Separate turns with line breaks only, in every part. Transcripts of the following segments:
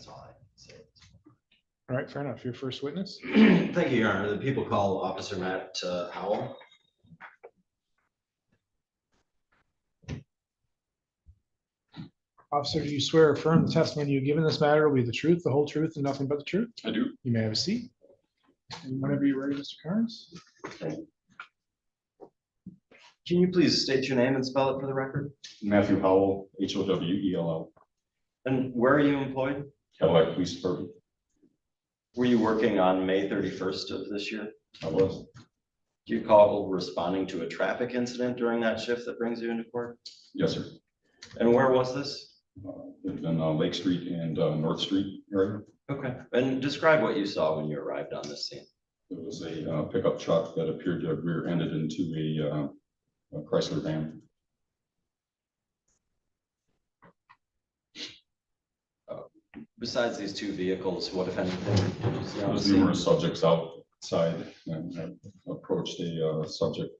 That's all I can say.
All right, fair enough. Your first witness.
Thank you, Your Honor. The people call Officer Matt Howell.
Officer, do you swear or affirm the testimony you give in this matter will be the truth, the whole truth, and nothing but the truth?
I do.
You may have a seat. And whenever you're ready, Mr. Carnes.
Can you please state your name and spell it for the record?
Matthew Howell, Howell.
And where are you employed?
Cadillac Police Department.
Were you working on May 31st of this year?
I was.
Do you recall responding to a traffic incident during that shift that brings you into court?
Yes, sir.
And where was this?
In Lake Street and North Street area.
Okay. And describe what you saw when you arrived on this scene.
It was a pickup truck that appeared to have rear-ended into a Chrysler van.
Besides these two vehicles, what if anything did you see
There
on the
was
scene?
numerous subjects outside and approached a subject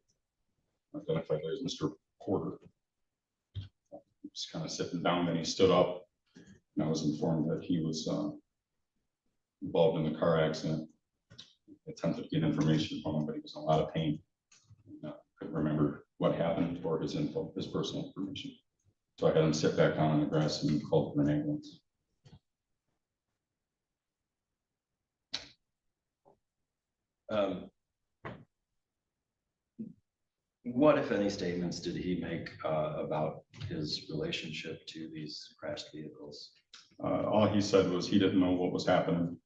identified as Mr. Porter. He was kind of sitting down, then he stood up, and I was informed that he was involved in the car accident. I attempted to get information from him, but he was in a lot of pain. Couldn't remember what happened or his info, his personal information. So I had him sit back down on the grass and called for an ambulance.
What, if any, statements did he make about his relationship to these crashed vehicles?
All he said was he didn't know what was happening.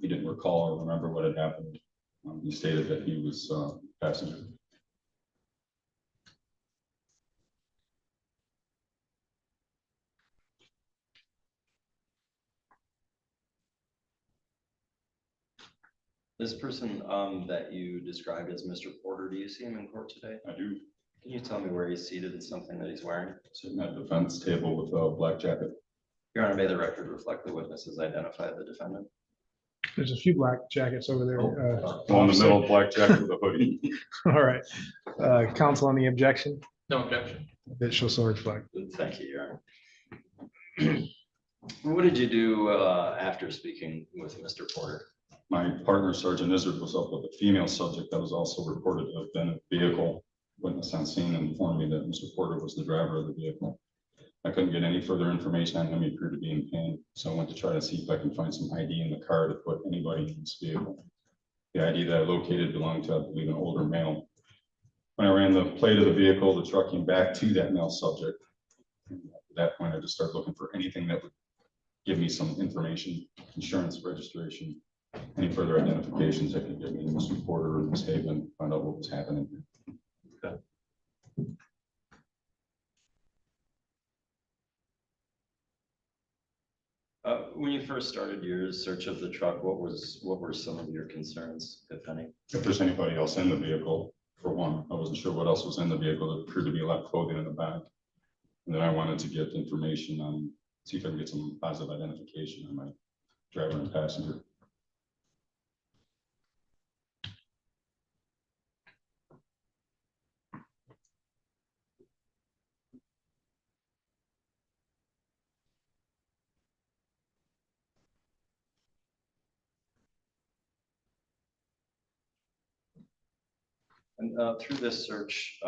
He didn't recall or remember what had happened. He stated that he was a passenger.
This person that you described as Mr. Porter, do you see him in court today?
I do.
Can you tell me where he's seated and something that he's wearing?
Sitting at the defense table with a black jacket.
Your Honor, may the record reflect the witnesses identify the defendant?
There's a few black jackets over there.
Well, in the middle, black jacket with a hoodie.
All right. Counsel on the objection?
No objection.
That shall so reflect.
Thank you, Your Honor. What did you do after speaking with Mr. Porter?
My partner, Sergeant Izzard, was up with a female subject that was also reported to have been a vehicle witness on scene and informed me that Mr. Porter was the driver of the vehicle. I couldn't get any further information on him. He appeared to be in pain. So I went to try to see if I can find some ID in the car to put anybody in this vehicle. The ID that I located belonged to, I believe, an older male. When I ran the plate of the vehicle, the truck came back to that male subject. And at that point, I just started looking for anything that would give me some information, insurance registration, any further identifications that could give me Mr. Porter or Ms. Haven, find out what was happening here.
Okay. When you first started your search of the truck, what were some of your concerns, if any?
If there's anybody else in the vehicle, for one, I wasn't sure what else was in the vehicle. There appeared to be a lot of clothing in the back. And then I wanted to get information on, see if I can get some positive identification on my driver and passenger.
And through this search,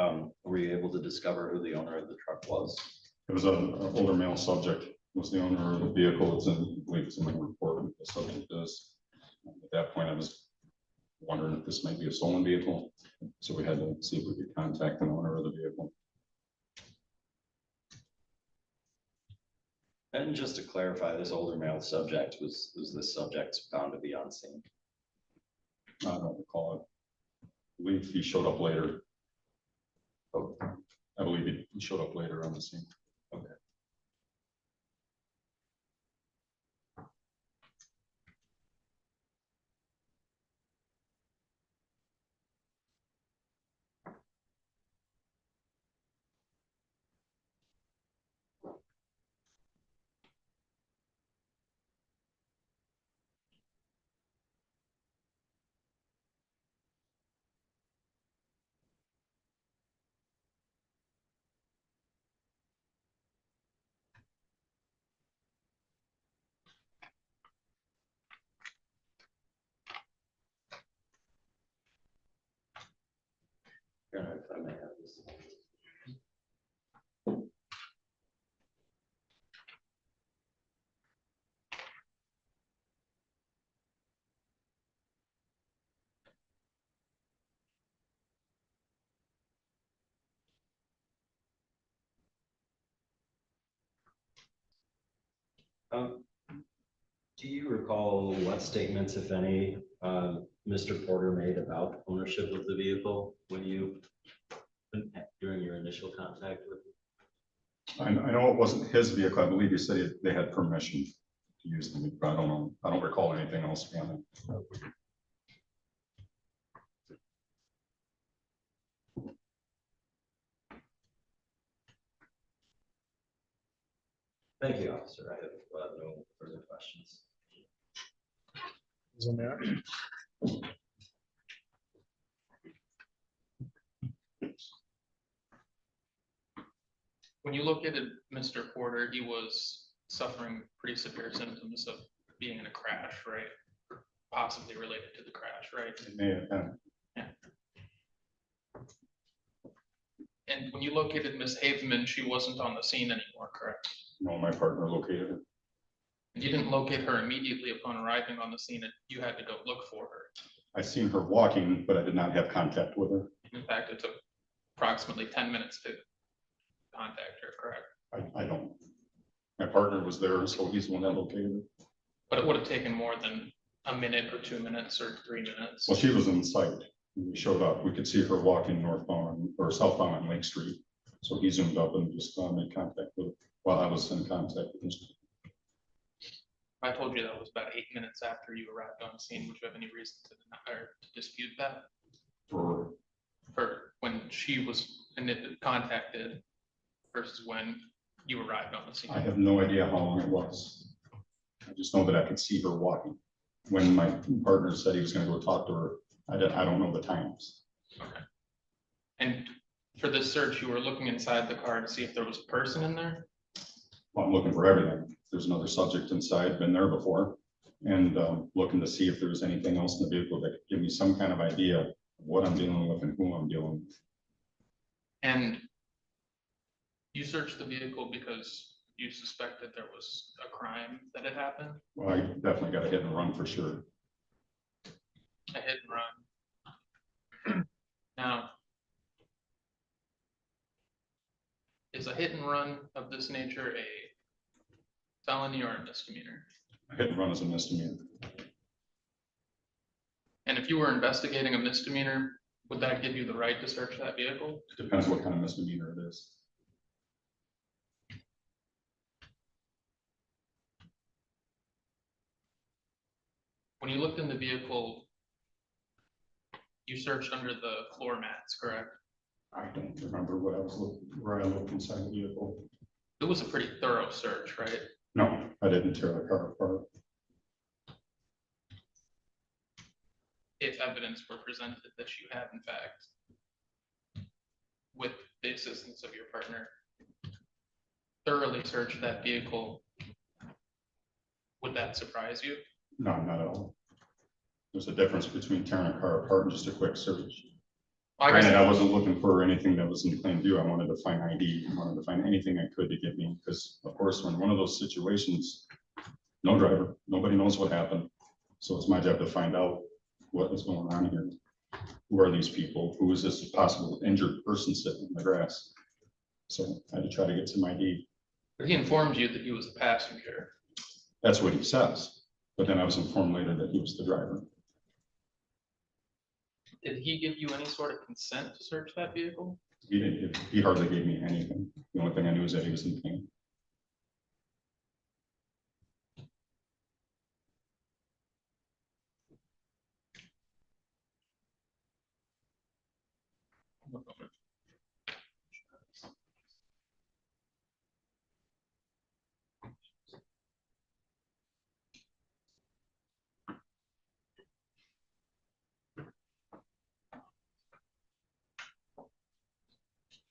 were you able to discover who the owner of the truck was?
It was an older male subject, was the owner of the vehicle. It's in, I believe it's in my report what the subject is. At that point, I was wondering if this might be a stolen vehicle. So we had to see if we could contact the owner of the vehicle.
And just to clarify, this older male subject was this subject found to be on scene?
I don't recall it. I believe he showed up later.
Oh,
I believe he showed up later on the scene.
okay. I may have this. Do you recall what statements, if any, Mr. Porter made about ownership of the vehicle during your initial contact with him?
I know it wasn't his vehicle. I believe he said they had permission to use them, but I don't know. I don't recall anything else from it.
Thank you, officer. I have no further questions.
Is on that.
When you look at it, Mr. Porter, he was suffering pretty severe symptoms of being in a crash, right? Or possibly related to the crash, right?
It may have been.
And when you located Miss Haveman, she wasn't on the scene anymore, correct?
No, my partner located it.
And you didn't locate her immediately upon arriving on the scene, and you had to go look for her.
I seen her walking, but I did not have contact with her.
In fact, it took approximately 10 minutes to contact her, correct?
I don't. My partner was there, so he's the one that located it.
But it would have taken more than a minute or 2 minutes or 3 minutes.
Well, she was in sight. When we showed up, we could see her walking northbound or southbound on Lake Street. So he zoomed up and just made contact with her while I was in contact with him.
I told you that was about 8 minutes after you arrived on scene. Would you have any reason to deny or to dispute that?
For
When she was contacted versus when you arrived on the scene?
I have no idea how long it was. I just know that I could see her walking. When my partner said he was gonna go talk to her, I don't know the times.
Okay. And for this search, you were looking inside the car to see if there was a person in there?
Well, I'm looking for everything. There's another subject inside, been there before. And looking to see if there was anything else in the vehicle that could give me some kind of idea of what I'm dealing with and who I'm dealing with.
And you searched the vehicle because you suspected there was a crime that had happened?
Well, I definitely got a hit and run for sure.
A hit and run. Now, is a hit and run of this nature a felony or a misdemeanor?
A hit and run is a misdemeanor.
And if you were investigating a misdemeanor, would that give you the right to search that vehicle?
It depends what kind of misdemeanor it is.
When you looked in the vehicle, you searched under the floor mats, correct?
I don't remember what I was looking, where I looked inside the vehicle.
It was a pretty thorough search, right?
No, I didn't tear the car apart.
If evidence were presented that you had in fact, with the assistance of your partner, thoroughly searched that vehicle, would that surprise you?
No, not at all. There's a difference between tearing a car apart and just a quick search.
I
Granted,
guess,
I wasn't looking for anything that was in plain view. I wanted to find ID. I wanted to find anything I could to get me, because of course, when one of those situations, no driver, nobody knows what happened. So it's my job to find out what is going on here. Who are these people? Who is this possible injured person sitting in the grass? So I had to try to get some ID.
he informed you that he was a passenger.
That's what he says. But then I was informed later that he was the driver.
Did he give you any sort of consent to search that vehicle?
He didn't, he hardly gave me anything. The only thing I knew is that he was in pain.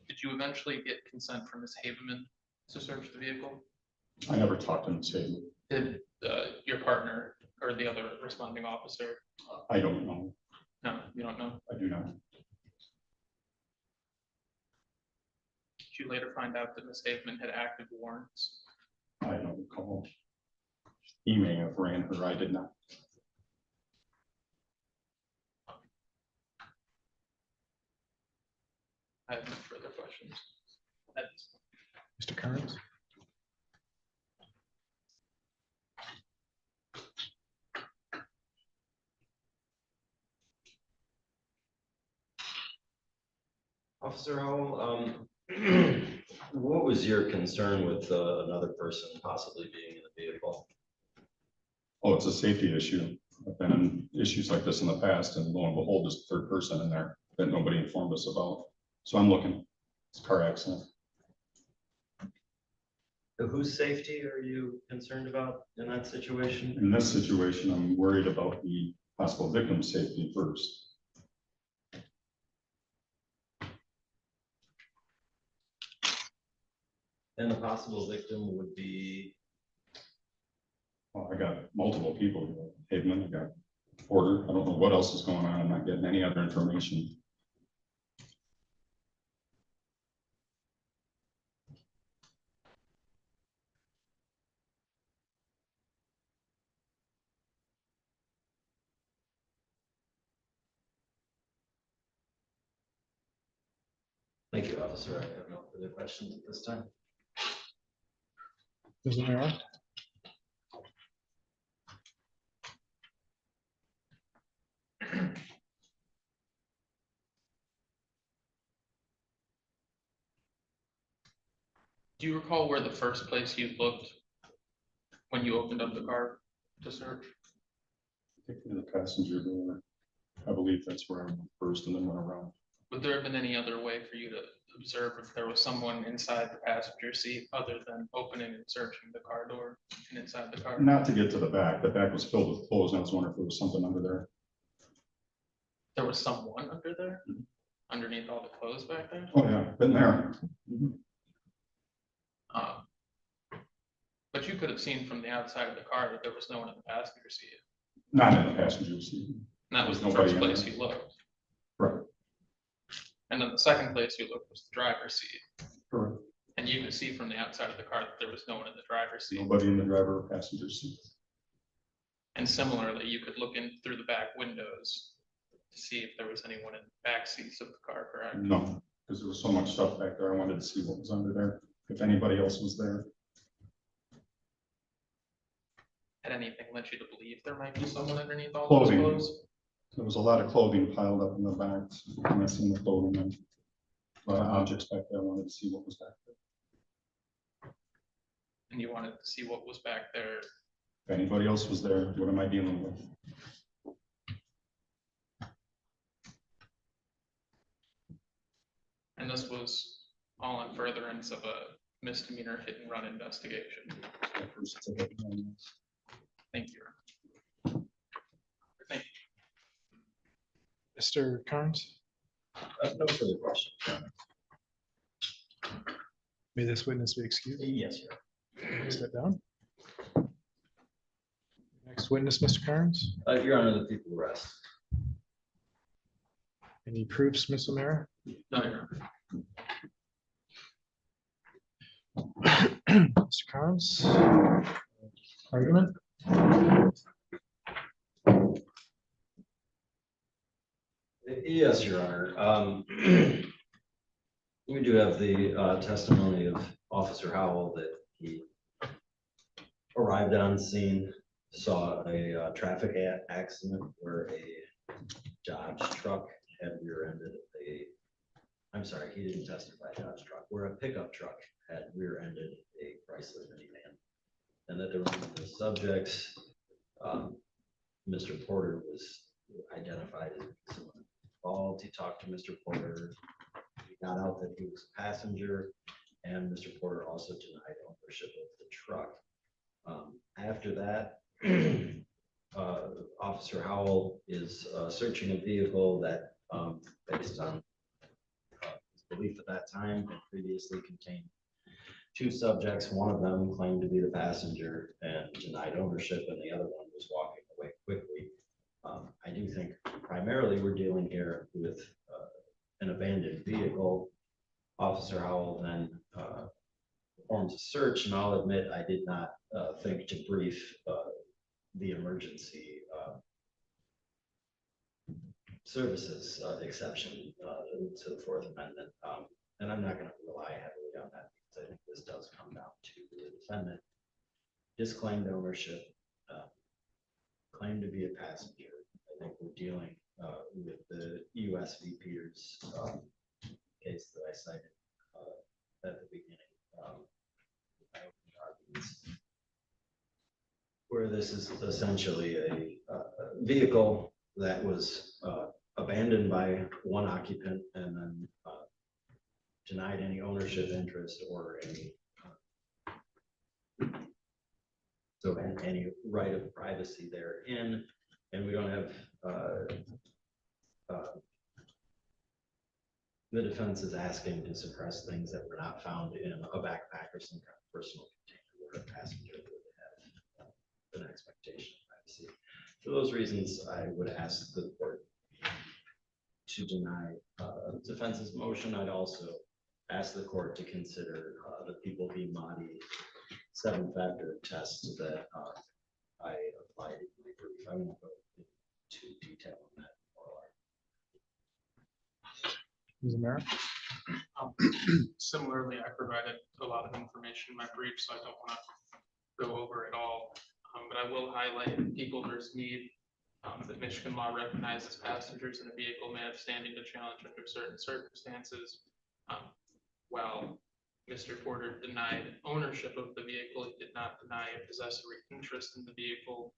Did you eventually get consent from Ms. Haveman to search the vehicle?
I never talked to him, say,
Did your partner or the other responding officer?
I don't know.
No, you don't know.
I do not.
Did you later find out that Ms. Haveman had active warrants?
I don't recall. He may have ran her, I did not.
I have no further questions. That's
Mr. Kearns?
Officer Howell, what was your concern with another person possibly being in the vehicle?
Oh, it's a safety issue. I've been in issues like this in the past, and lo and behold, there's a third person in there that nobody informed us about. So I'm looking. It's a car accident.
Whose safety are you concerned about in that situation?
In this situation, I'm worried about the possible victim's safety first.
And the possible victim would be,
Well, I got multiple people. Haveman, I got Porter. I don't know what else is going on. I'm not getting any other information.
thank you, officer. I have no further questions at this time.
Ms. O'Meara?
Do you recall where the first place you looked when you opened up the car to search?
Taking the passenger door. I believe that's where I went first and then went around.
Would there have been any other way for you to observe if there was someone inside the passenger seat other than opening and searching the car door and inside the car?
Not to get to the back. The back was filled with clothes, and I was wondering if there was something under there.
There was someone under there, underneath all the clothes back there?
Oh, yeah, been there.
But you could have seen from the outside of the car that there was no one in the passenger seat.
Not in the passenger seat.
And that was the
Nobody
first
in
place
there.
you looked.
Right.
And then the second place you looked was the driver's seat.
Correct.
And you could see from the outside of the car that there was no one in the driver's seat.
Nobody in the driver or passenger seat.
And similarly, you could look in through the back windows to see if there was anyone in the back seats of the car, correct?
No, because there was so much stuff back there. I wanted to see what was under there, if anybody else was there.
Had anything led you to believe there might be someone underneath all those
Clothing.
clothes?
There was a lot of clothing piled up in the back. And I seen the clothing and a lot of objects back there. I wanted to see what was back there.
And you wanted to see what was back there.
If anybody else was there, what am I dealing with?
And this was all in furtherance of a misdemeanor hit and run investigation. Thank you. Thank you.
Mr. Kearns?
No further questions.
May this witness be excused?
Yes, sir.
Step down. Next witness, Mr. Kearns?
Your Honor, the people rest.
Any proofs, Ms. O'Meara?
No, Your Honor.
Mr. Kearns? Argument?
Yes, Your Honor. We do have the testimony of Officer Howell that he arrived on scene, saw a traffic accident where a Dodge truck had rear-ended I'm sorry, he didn't testify Dodge truck, where a pickup truck had rear-ended a Chrysler minivan. And that there were the subjects, Mr. Porter was identified as someone involved. He talked to Mr. Porter. He got out that he was a passenger, and Mr. Porter also denied ownership of the truck. After that, Officer Howell is searching a vehicle that, based on his belief at that time, had previously contained two subjects. One of them claimed to be the passenger and denied ownership, and the other one was walking away quickly. I do think primarily we're dealing here with an abandoned vehicle. Officer Howell then performs a search, and I'll admit I did not think to brief the emergency services exception to the Fourth Amendment. And I'm not going to rely heavily on that because I think this does come down to the defendant disclaimed ownership, claimed to be a passenger. I think we're dealing with the US v. Peters case that I cited at the beginning. My opening arguments, where this is essentially a vehicle that was abandoned by one occupant and then denied any ownership interest or any any right of privacy therein, and we don't have the defense is asking to suppress things that were not found in a backpack or some kind of personal container where a passenger would have an expectation of privacy. For those reasons, I would ask the court to deny defense's motion. I'd also ask the court to consider the People v. Mahdi 7-factor test that I applied in my brief. I won't go into detail on that.
Ms. Amara?
Similarly, I provided a lot of information in my brief, so I don't want to go over it all. But I will highlight People versus Meade, that Michigan law recognizes passengers in a vehicle may have standing to challenge under certain circumstances. While Mr. Porter denied ownership of the vehicle, he did not deny a possessory interest in the vehicle.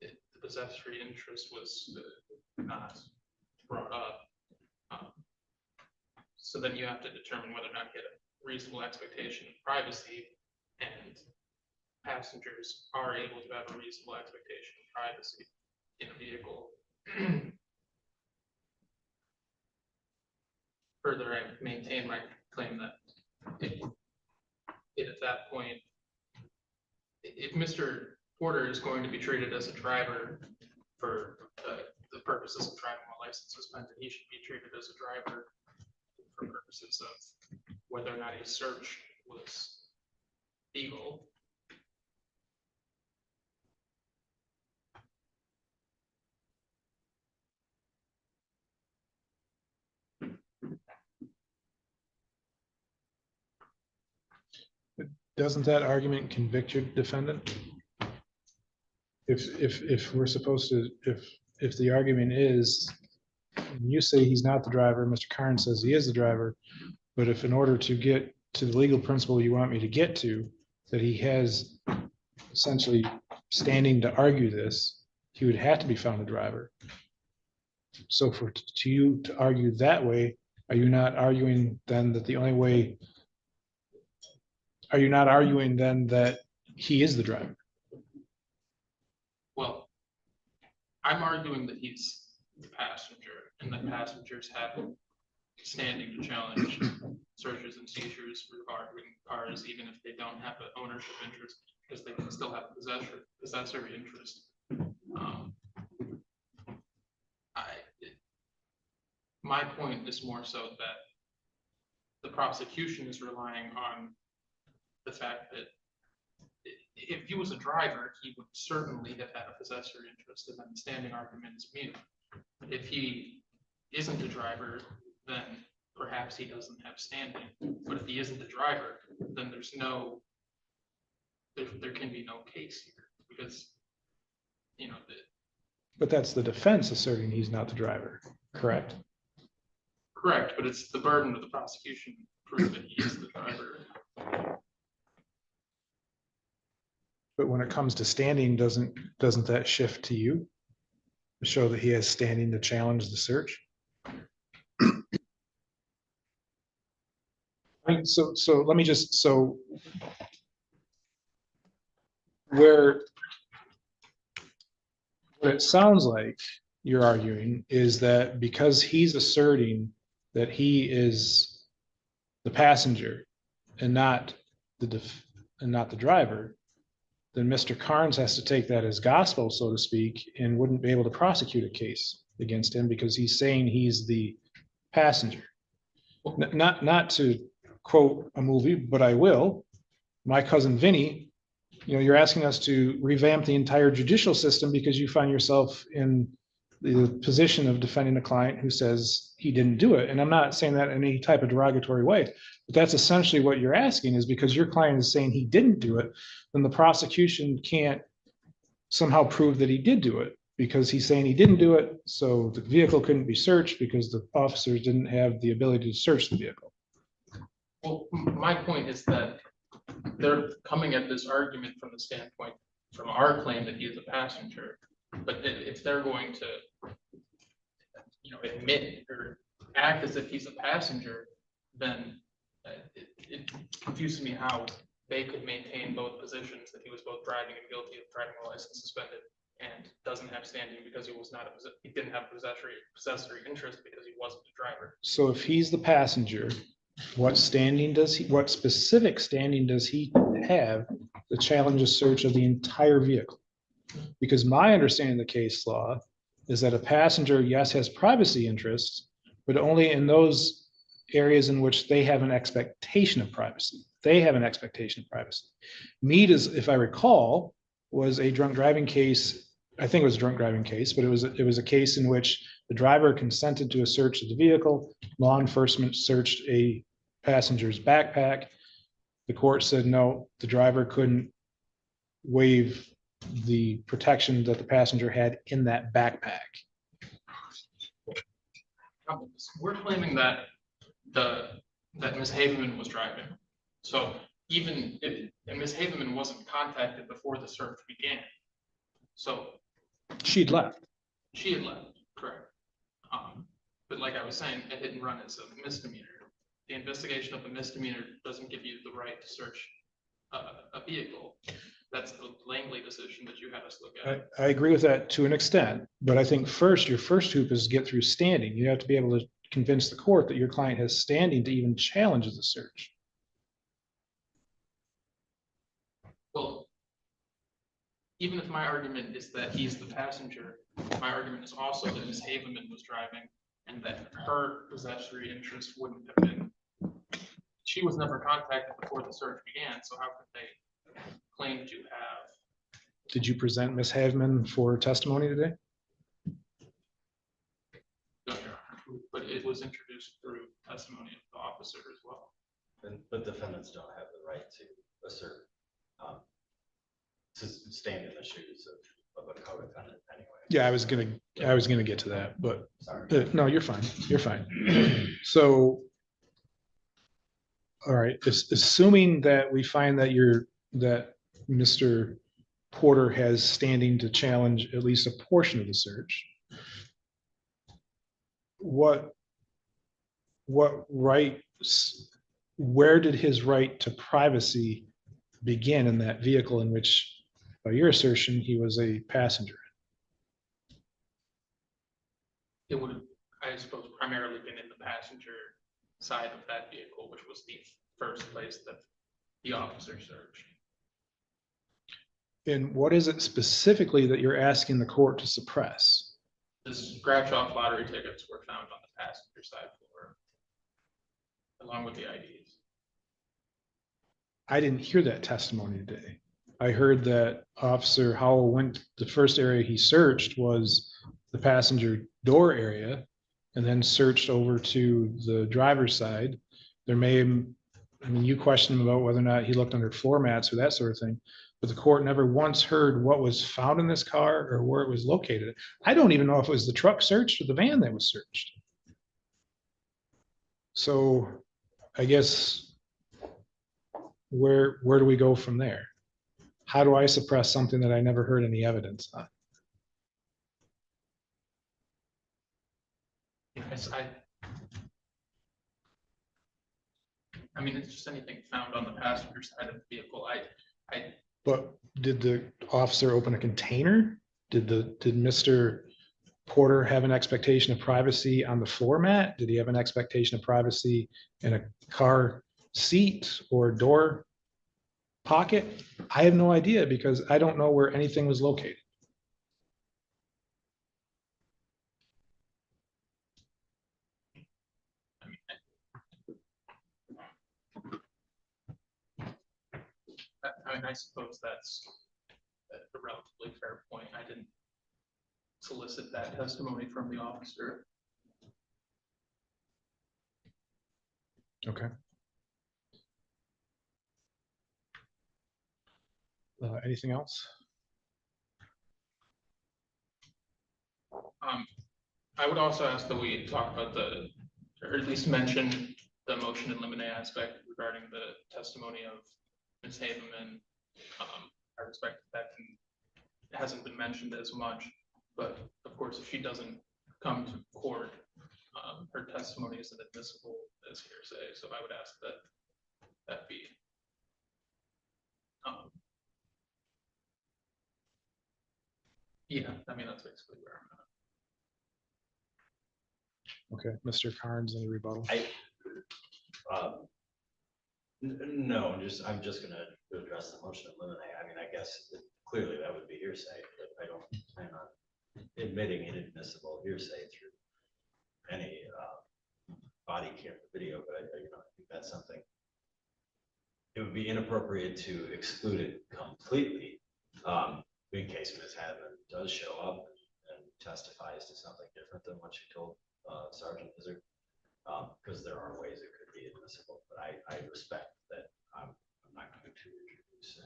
The possessory interest was not brought up. So then you have to determine whether or not you get a reasonable expectation of privacy, and passengers are able to have a reasonable expectation of privacy in a vehicle. Further, I maintain my claim that at that point, if Mr. Porter is going to be treated as a driver for the purposes of driving while license suspended, he should be treated as a driver for purposes of whether or not his search was legal.
Doesn't that argument convict your defendant? If we're supposed to, if the argument is, you say he's not the driver, Mr. Karn says he is the driver, but if in order to get to the legal principle you want me to get to, that he has essentially standing to argue this, he would have to be found a driver. So to you to argue that way, are you not arguing then that the only way, are you not arguing then that he is the driver?
Well, I'm arguing that he's the passenger and that passengers have standing to challenge searches and seizures regarding cars, even if they don't have an ownership interest, because they can still have a possessory interest. My point is more so that the prosecution is relying on the fact that if he was a driver, he would certainly have had a possessory interest, and then the standing argument is mute. If he isn't a driver, then perhaps he doesn't have standing. But if he isn't the driver, then there can be no case here, because
But that's the defense asserting he's not the driver, correct?
Correct, but it's the burden of the prosecution to prove that he is the driver.
But when it comes to standing, doesn't that shift to you to show that he has standing to challenge the search? So let me just, where what it sounds like you're arguing is that because he's asserting that he is the passenger and not the driver, then Mr. Carnes has to take that as gospel, so to speak, and wouldn't be able to prosecute a case against him because he's saying he's the passenger. Not to quote a movie, but I will. My Cousin Vinny, you're asking us to revamp the entire judicial system because you find yourself in the position of defending a client who says he didn't do it. And I'm not saying that in any type of derogatory way, but that's essentially what you're asking, is because your client is saying he didn't do it, then the prosecution can't somehow prove that he did do it because he's saying he didn't do it. So the vehicle couldn't be searched because the officers didn't have the ability to search the vehicle.
Well, my point is that they're coming at this argument from the standpoint, from our claim that he is a passenger. But if they're going to, admit or act as if he's a passenger, then it confuses me how they could maintain both positions, that he was both driving and guilty of driving a license suspended, and doesn't have standing because he didn't have possessory interest because he wasn't the driver.
So if he's the passenger, what specific standing does he have to challenge a search of the entire vehicle? Because my understanding of the case law is that a passenger, yes, has privacy interests, but only in those areas in which they have an expectation of privacy. They have an expectation of privacy. Meade is, if I recall, was a drunk driving case. I think it was a drunk driving case, but it was a case in which the driver consented to a search of the vehicle. Law enforcement searched a passenger's backpack. The court said no, the driver couldn't waive the protection that the passenger had in that backpack.
We're claiming that Ms. Haveman was driving. So even if Ms. Haveman wasn't contacted before the search began, so
She'd left.
she had left, correct. But like I was saying, a hit and run is a misdemeanor. The investigation of a misdemeanor doesn't give you the right to search a vehicle. That's the Langley decision that you had us look at.
I agree with that to an extent, but I think your first hoop is get through standing. You have to be able to convince the court that your client has standing to even challenge the search.
Well, even if my argument is that he's the passenger, my argument is also that Ms. Haveman was driving and that her possessory interest wouldn't have been. She was never contacted before the search began, so how could they claim to have?
Did you present Ms. Haveman for testimony today?
No, Your Honor, but it was introduced through testimony of the officer as well.
But defendants don't have the right to assert, to stand in the shoes of a co-defendant anyway.
Yeah, I was gonna get to that, but
Sorry.
no, you're fine. You're fine. So, all right, assuming that we find that Mr. Porter has standing to challenge at least a portion of the search, what rights, where did his right to privacy begin in that vehicle in which, by your assertion, he was a passenger?
It would have, I suppose, primarily been in the passenger side of that vehicle, which was the first place that the officer searched.
And what is it specifically that you're asking the court to suppress?
The scratch off lottery tickets were found on the passenger side floor, along with the IDs.
I didn't hear that testimony today. I heard that Officer Howell the first area he searched was the passenger door area and then searched over to the driver's side. You questioned him about whether or not he looked under floor mats or that sort of thing, but the court never once heard what was found in this car or where it was located. I don't even know if it was the truck searched or the van that was searched. So I guess where do we go from there? How do I suppress something that I never heard any evidence on?
Yes, I mean, it's just anything found on the passenger side of the vehicle.
But did the officer open a container? Did Mr. Porter have an expectation of privacy on the floor mat? Did he have an expectation of privacy in a car seat or door pocket? I have no idea because I don't know where anything was located.
I mean, I suppose that's a relatively fair point. I didn't solicit that testimony from the officer.
Okay. Anything else?
I would also ask that we talk about or at least mention the motion in limine aspect regarding the testimony of Ms. Haveman. I respect that hasn't been mentioned as much, but of course, if she doesn't come to court, her testimony isn't admissible as hearsay. So I would ask that be. Yeah, I mean, that's basically where I'm at.
Okay, Mr. Carnes, any rebuttal?
No, I'm just gonna address the motion of limine. I mean, I guess clearly that would be hearsay, but I don't plan on admitting inadmissible hearsay through any body camera video, but I think that's something. It would be inappropriate to exclude it completely, in case Ms. Haveman does show up and testifies to something different than what she told Sergeant Izzard, because there are ways it could be admissible, but I respect that I'm not going to introduce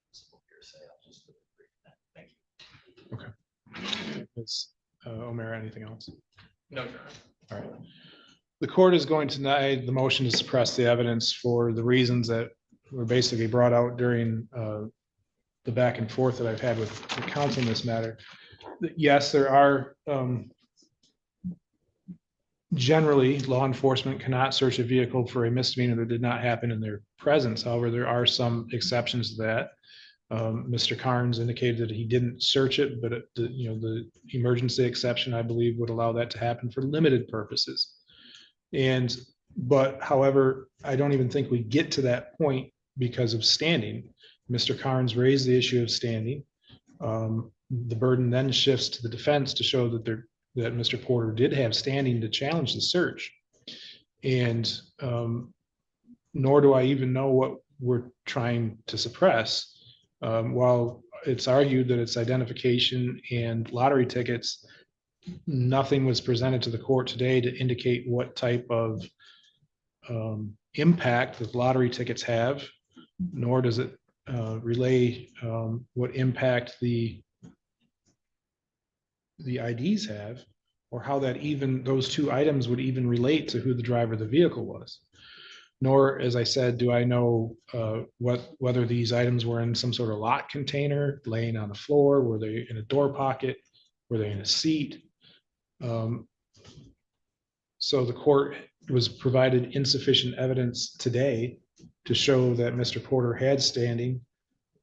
admissible hearsay. I'll just agree with that. Thank you.
Okay. Ms. O'Mara, anything else?
No, Your Honor.
All right. The court is going to deny the motion to suppress the evidence for the reasons that were basically brought out during the back and forth that I've had with the counsel in this matter. Yes, there are generally law enforcement cannot search a vehicle for a misdemeanor that did not happen in their presence. However, there are some exceptions to that. Mr. Carnes indicated that he didn't search it, but the emergency exception, I believe, would allow that to happen for limited purposes. But however, I don't even think we get to that point because of standing. Mr. Carnes raised the issue of standing. The burden then shifts to the defense to show that Mr. Porter did have standing to challenge the search. And nor do I even know what we're trying to suppress. While it's argued that it's identification and lottery tickets, nothing was presented to the court today to indicate what type of impact that lottery tickets have, nor does it relay what impact the IDs have, or how that even those two items would even relate to who the driver of the vehicle was. Nor, as I said, do I know whether these items were in some sort of lock container, laying on the floor, were they in a door pocket, were they in a seat. So the court was provided insufficient evidence today to show that Mr. Porter had standing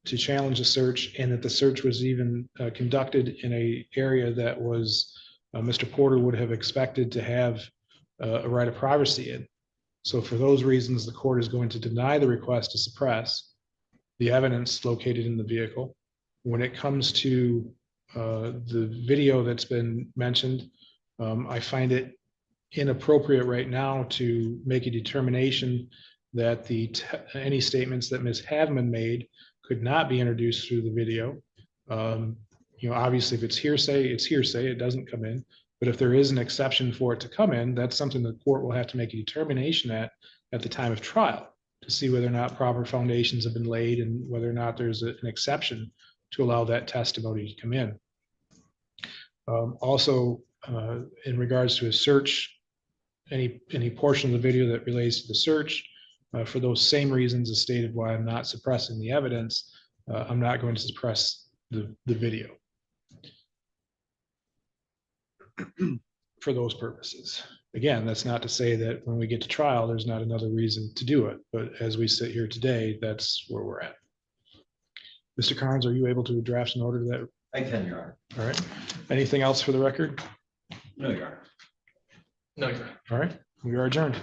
to challenge the search, and that the search was even conducted in an area that was Mr. Porter would have expected to have a right of privacy in. So for those reasons, the court is going to deny the request to suppress the evidence located in the vehicle. When it comes to the video that's been mentioned, I find it inappropriate right now to make a determination that any statements that Ms. Haveman made could not be introduced through the video. Obviously, if it's hearsay, it doesn't come in. But if there is an exception for it to come in, that's something the court will have to make a determination at the time of trial to see whether or not proper foundations have been laid and whether or not there's an exception to allow that testimony to come in. Also, in regards to a search, any portion of the video that relates to the search, for those same reasons as stated why I'm not suppressing the evidence, I'm not going to suppress the video for those purposes. Again, that's not to say that when we get to trial, there's not another reason to do it. But as we sit here today, that's where we're at. Mr. Carnes, are you able to draft an order that?
I can, Your Honor.
All right. Anything else for the record?
No, Your Honor.
No, Your Honor.
All right. We are adjourned.